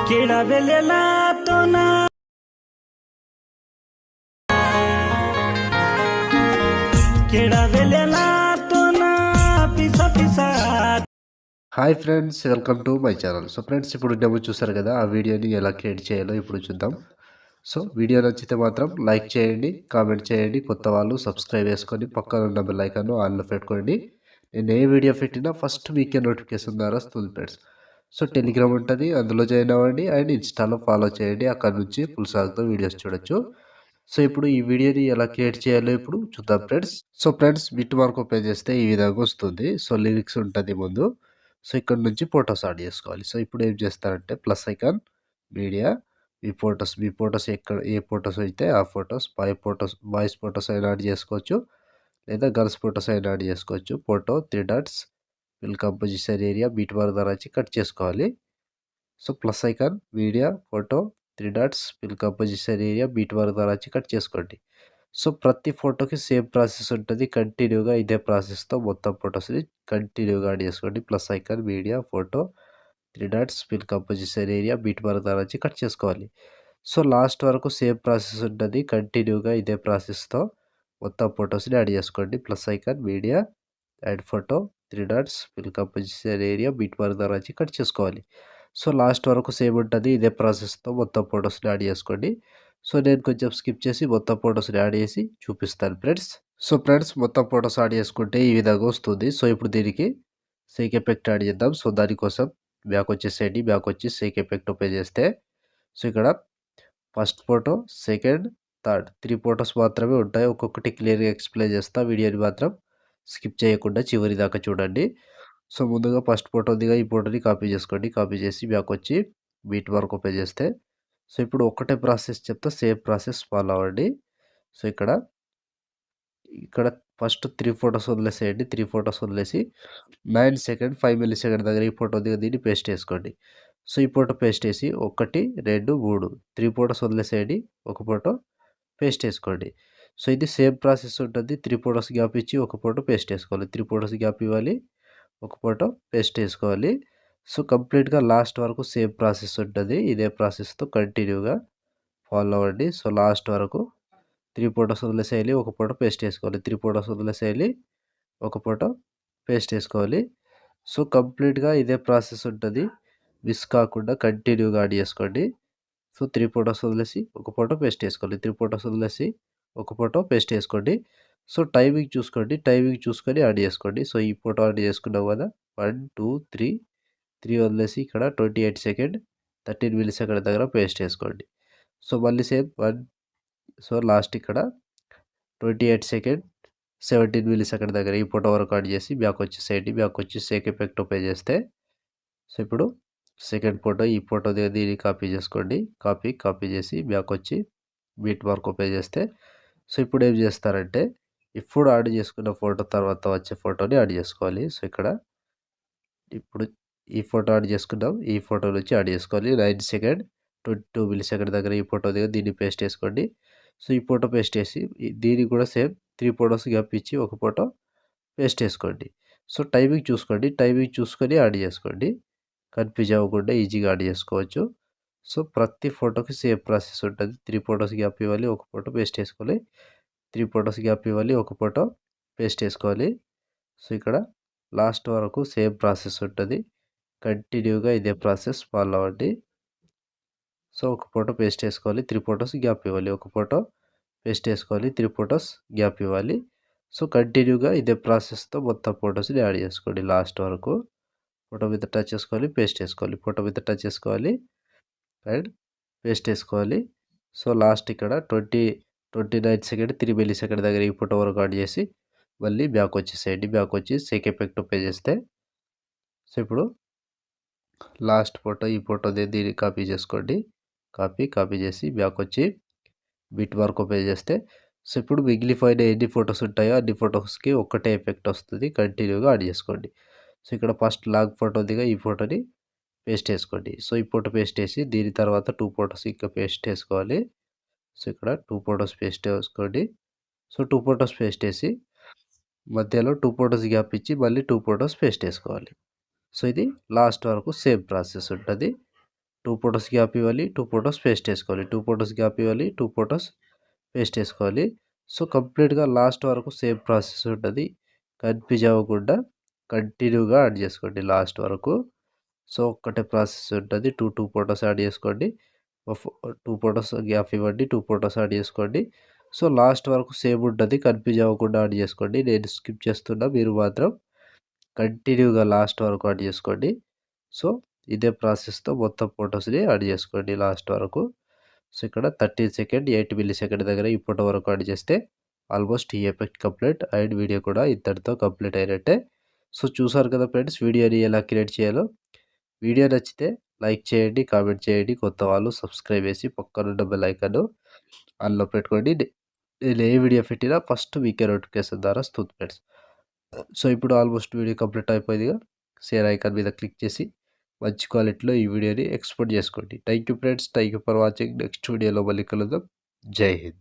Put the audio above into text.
केड़ा वेलेला तो ना केड़ा वेलेला तो ना पिसा पिसा hi friends, welcome to my channel. So friends, ఇప్పుడు డెమో చూసారు కదా, ఆ వీడియోని ఎలా క్రియేట్ చేయాలో ఇప్పుడు చూద్దాం. సో వీడియో నచ్చితే మాత్రం లైక్ చేయండి, కామెంట్ చేయండి. కొత్త వాళ్ళు సబ్స్క్రైబ్ చేసుకొని పక్కన ఉన్న బెల్ ఐకాన్ ఆన్లో పెట్టుకోండి. నేను ఏ వీడియో పెట్టినా ఫస్ట్ మీకే నోటిఫికేషన్ ద్వారా వస్తుంది ఫ్రెండ్స్. సో టెలిగ్రామ్ ఉంటుంది, అందులో జాయిన్ అవ్వండి. అండ్ ఇన్స్టాలో ఫాలో చేయండి, అక్కడ నుంచి ఫుల్ సాగుతో వీడియోస్ చూడొచ్చు. సో ఇప్పుడు ఈ వీడియోని ఎలా క్రియేట్ చేయాలో ఇప్పుడు చూద్దాం friends. So friends, bit mark open చేస్తే ఈ విధంగా వస్తుంది. సో లిరిక్స్ ఉంటుంది ముందు. సో ఇక్కడ నుంచి ఫొటోస్ యాడ్ చేసుకోవాలి. సో ఇప్పుడు ఏం చేస్తారంటే ప్లస్ ఐకాన్, మీడియా, మీ ఫొటోస్ ఎక్కడ ఏ ఫొటోస్ అయితే ఆ ఫొటోస్, బాయ్స్ ఫొటోస్ అయినా యాడ్ చేసుకోవచ్చు, లేదా గర్ల్స్ ఫొటోస్ అయినా యాడ్ చేసుకోవచ్చు. Photo 3 dots, fill composition area, beat bar ద్వారా వచ్చి కట్ చేసుకోవాలి. So plus icon, media, photo, 3 dots, fill composition area, beat bar ద్వారా వచ్చి కట్ చేసుకోండి. సో ప్రతి ఫోటోకి సేమ్ ప్రాసెస్ ఉంటుంది. కంటిన్యూగా ఇదే ప్రాసెస్తో మొత్తం ఫొటోస్ని కంటిన్యూగా యాడ్ చేసుకోండి. Plus icon, media, photo, 3 dots, fill composition area, beat bar ద్వారా వచ్చి కట్ చేసుకోవాలి. సో లాస్ట్ వరకు సేమ్ ప్రాసెస్ ఉంటుంది. కంటిన్యూగా ఇదే ప్రాసెస్తో మొత్తం ఫొటోస్ని యాడ్ చేసుకోండి. Plus icon, media, add photo, 3 dots, fill composition area, beat bar ద్వారా వచ్చి కట్ చేసుకోవాలి. సో లాస్ట్ వరకు సేమ్ ఉంటుంది. ఇదే ప్రాసెస్తో మొత్తం ఫొటోస్ని యాడ్ చేసుకోండి. సో నేను కొంచెం స్కిప్ చేసి మొత్తం ఫొటోస్ని యాడ్ చేసి చూపిస్తాను ఫ్రెండ్స్. సో ఫ్రెండ్స్, మొత్తం ఫొటోస్ యాడ్ చేసుకుంటే ఈ విధంగా వస్తుంది. సో ఇప్పుడు దీనికి సేక్ ఎఫెక్ట్ యాడ్ చేద్దాం. సో దానికోసం బ్యాక్ వచ్చేసేయండి. బ్యాక్ వచ్చి సేక్ ఎఫెక్ట్ ఓపెన్ చేస్తే సో ఇక్కడ first photo, second, third 3 photos మాత్రమే ఉంటాయి. ఒక్కొక్కటి క్లియర్గా ఎక్స్ప్లెయిన్ చేస్తా. వీడియోని మాత్రం స్కిప్ చేయకుండా చివరి దాకా చూడండి. సో ముందుగా ఫస్ట్ ఫోటో దిగా ఈ ఫోటోని కాపీ చేసుకోండి. కాపీ చేసి బ్యాక్ వచ్చి బీట్ మార్క్ ఓపెన్ చేస్తే సో ఇప్పుడు ఒకటే ప్రాసెస్ చెప్తా, సేమ్ ప్రాసెస్ ఫాలో అవ్వండి. సో ఇక్కడ ఫస్ట్ 3 ఫొటోస్ వదిలేసేయండి. 3 ఫొటోస్ వదిలేసి 9 సెకండ్ 5 మిల్లీ సెకండ్ దగ్గర ఈ ఫోటో దిగా దీన్ని పేస్ట్ చేసుకోండి. సో ఈ ఫోటో పేస్ట్ చేసి 1, 2, 3 3 ఫొటోస్ వదిలేసేయండి. ఒక ఫోటో పేస్ట్ చేసుకోండి. సో ఇది సేమ్ ప్రాసెస్ ఉంటుంది. 3 ఫొటోస్ గ్యాప్ ఇచ్చి ఒక ఫోటో పేస్ట్ చేసుకోవాలి. 3 ఫొటోస్ గ్యాప్ ఇవ్వాలి, ఒక ఫోటో పేస్ట్ చేసుకోవాలి. సో కంప్లీట్గా లాస్ట్ వరకు సేమ్ ప్రాసెస్ ఉంటుంది. ఇదే ప్రాసెస్తో కంటిన్యూగా ఫాలో అవ్వండి. సో లాస్ట్ వరకు 3 ఫొటోస్ వదిలేసేయాలి, ఒక ఫోటో పేస్ట్ చేసుకోవాలి. 3 ఫొటోస్ వదిలేసేయాలి, ఒక ఫోటో పేస్ట్ చేసుకోవాలి. సో కంప్లీట్గా ఇదే ప్రాసెస్ ఉంటుంది. మిస్ కాకుండా కంటిన్యూగా యాడ్ చేసుకోండి. సో 3 ఫొటోస్ వదిలేసి ఒక ఫోటో పేస్ట్ చేసుకోవాలి. 3 ఫొటోస్ వదిలేసి ఒక ఫోటో పేస్ట్ చేసుకోండి. సో టైమింగ్ చూసుకోండి. టైమింగ్ చూసుకొని యాడ్ చేసుకోండి. సో ఈ ఫోటో యాడ్ చేసుకున్నాం కదా, 1, 2, 3 వదిలేసి ఇక్కడ 28 సెకండ్ 13 మిల్లీ సెకండ్ దగ్గర పేస్ట్ చేసుకోండి. సో మళ్ళీ సేమ్ 1. సో లాస్ట్ ఇక్కడ 28 సెకండ్ 17 మిల్లీ సెకండ్ దగ్గర ఈ ఫోటో వరకు యాడ్ చేసి బ్యాక్ వచ్చేసేయండి. బ్యాక్ వచ్చి సేక్ ఎఫెక్ట్ ఓపెన్ చేస్తే సో ఇప్పుడు సెకండ్ ఫోటో, ఈ ఫోటో దీన్ని కాపీ చేసుకోండి. కాపీ చేసి బ్యాక్ వచ్చి బీట్ మార్క్ ఓపెన్ చేస్తే సో ఇప్పుడు ఏం చేస్తారంటే ఇప్పుడు యాడ్ చేసుకున్న ఫోటో తర్వాత వచ్చే ఫోటోని యాడ్ చేసుకోవాలి. సో ఇక్కడ ఇప్పుడు ఈ ఫోటో యాడ్ చేసుకున్నాం. ఈ ఫోటో నుంచి యాడ్ చేసుకోవాలి. 9 సెకండ్ 22 మిల్లీ సెకండ్ దగ్గర ఈ ఫోటో దగ్గర దీన్ని పేస్ట్ చేసుకోండి. సో ఈ ఫోటో పేస్ట్ చేసి దీనికి కూడా సేమ్ 3 ఫొటోస్ గ్యాప్ ఇచ్చి ఒక ఫోటో పేస్ట్ చేసుకోండి. సో టైమింగ్ చూసుకోండి. టైమింగ్ చూసుకొని యాడ్ చేసుకోండి. కన్ఫ్యూజ్ అవ్వకుండా ఈజీగా యాడ్ చేసుకోవచ్చు. సో ప్రతి ఫోటోకి సేమ్ ప్రాసెస్ ఉంటుంది. 3 ఫొటోస్ గ్యాప్ ఇవ్వాలి, ఒక ఫోటో పేస్ట్ చేసుకోవాలి. 3 ఫొటోస్ గ్యాప్ ఇవ్వాలి, ఒక ఫోటో పేస్ట్ చేసుకోవాలి. సో ఇక్కడ లాస్ట్ వరకు సేమ్ ప్రాసెస్ ఉంటుంది. కంటిన్యూగా ఇదే ప్రాసెస్ ఫాలో అవ్వండి. సో ఒక ఫోటో పేస్ట్ చేసుకోవాలి, 3 ఫొటోస్ గ్యాప్ ఇవ్వాలి, ఒక ఫోటో పేస్ట్ చేసుకోవాలి, 3 ఫొటోస్ గ్యాప్ ఇవ్వాలి. సో కంటిన్యూగా ఇదే ప్రాసెస్తో మొత్తం ఫొటోస్ని యాడ్ చేసుకోండి లాస్ట్ వరకు. ఫోటో మీద టచ్ చేసుకోవాలి, పేస్ట్ చేసుకోవాలి, ఫోటో మీద టచ్ చేసుకోవాలి అండ్ పేస్ట్ చేసుకోవాలి. సో లాస్ట్ ఇక్కడ 29 సెకండ్ 3 మిల్లీ సెకండ్ దగ్గర ఈ ఫోటో వరకు యాడ్ చేసి మళ్ళీ బ్యాక్ వచ్చేసేయండి. బ్యాక్ వచ్చి సేక్ ఎఫెక్ట్ ఓపెన్ చేస్తే సో ఇప్పుడు లాస్ట్ ఫోటో, ఈ ఫోటో దీన్ని కాపీ చేసుకోండి. కాపీ చేసి బ్యాక్ వచ్చి బిట్ మార్క్ ఓపెన్ చేస్తే సో ఇప్పుడు మిగిలిపోయిన ఎన్ని ఫొటోస్ ఉంటాయో అన్ని ఫొటోస్కి ఒక్కటే ఎఫెక్ట్ వస్తుంది. కంటిన్యూగా యాడ్ చేసుకోండి. సో ఇక్కడ ఫస్ట్ లాగ్ ఫోటో దిగా ఈ ఫోటోని పేస్ట్ చేసుకోండి. సో ఈ ఫోటో పేస్ట్ చేసి దీని తర్వాత 2 ఫొటోస్ ఇంకా పేస్ట్ చేసుకోవాలి. సో ఇక్కడ 2 ఫొటోస్ పేస్ట్ చేసుకోండి. సో 2 ఫొటోస్ పేస్ట్ చేసి మధ్యలో 2 ఫొటోస్ గ్యాప్ ఇచ్చి మళ్ళీ 2 ఫొటోస్ పేస్ట్ చేసుకోవాలి. సో ఇది లాస్ట్ వరకు సేమ్ ప్రాసెస్ ఉంటుంది. 2 ఫోటోస్ గ్యాప్ ఇవ్వాలి, 2 ఫోటోస్ పేస్ట్ చేసుకోవాలి, 2 ఫోటోస్ గ్యాప్ ఇవ్వాలి, 2 ఫోటోస్ పేస్ట్ చేసుకోవాలి. సో కంప్లీట్గా లాస్ట్ వరకు సేమ్ ప్రాసెస్ ఉంటుంది. కన్ఫ్యూజ్ అవ్వకుండా కంటిన్యూగా యాడ్ చేసుకోండి లాస్ట్ వరకు. సో ఒక్కటే ప్రాసెస్ ఉంటుంది. 2 ఫోటోస్ యాడ్ చేసుకోండి, 2 ఫోటోస్ గ్యాప్ ఇవ్వండి, 2 ఫోటోస్ యాడ్ చేసుకోండి. సో లాస్ట్ వరకు సేమ్ ఉంటుంది. కన్ఫ్యూజ్ అవ్వకుండా యాడ్ చేసుకోండి. నేను స్కిప్ చేస్తున్నా, మీరు మాత్రం కంటిన్యూగా లాస్ట్ వరకు యాడ్ చేసుకోండి. సో ఇదే ప్రాసెస్తో మొత్తం ఫొటోస్ని యాడ్ చేసుకోండి లాస్ట్ వరకు. సో ఇక్కడ 13 సెకండ్ 8 మిల్లీ సెకండ్ దగ్గర ఈ ఫోటో వరకు యాడ్ చేస్తే ఆల్మోస్ట్ ఈ ఎఫెక్ట్ కంప్లీట్ అండ్ వీడియో కూడా ఇంతటితో కంప్లీట్ అయినట్టే. సో చూసారు కదా ఫ్రెండ్స్, వీడియోని ఎలా క్రియేట్ చేయాలో. వీడియో నచ్చితే లైక్ చేయండి, కామెంట్ చేయండి. కొత్త వాళ్ళు సబ్స్క్రైబ్ చేసి పక్కనున్న బెల్ ఐకాన్ ఆన్లో పెట్టుకోండి. నేను ఏ వీడియో పెట్టినా ఫస్ట్ మీకే నోటిఫికేషన్ ద్వారా వస్తుంది ఫ్రెండ్స్. సో ఇప్పుడు ఆల్మోస్ట్ వీడియో కంప్లీట్ అయిపోయిందిగా. షేర్ ఐకాన్ మీద క్లిక్ చేసి మంచి క్వాలిటీలో ఈ వీడియోని ఎక్స్పోర్ట్ చేసుకోండి. Thank you friends, thank you for watching. Next వీడియోలో మళ్ళీ కలుద్దాం. జై హింద్.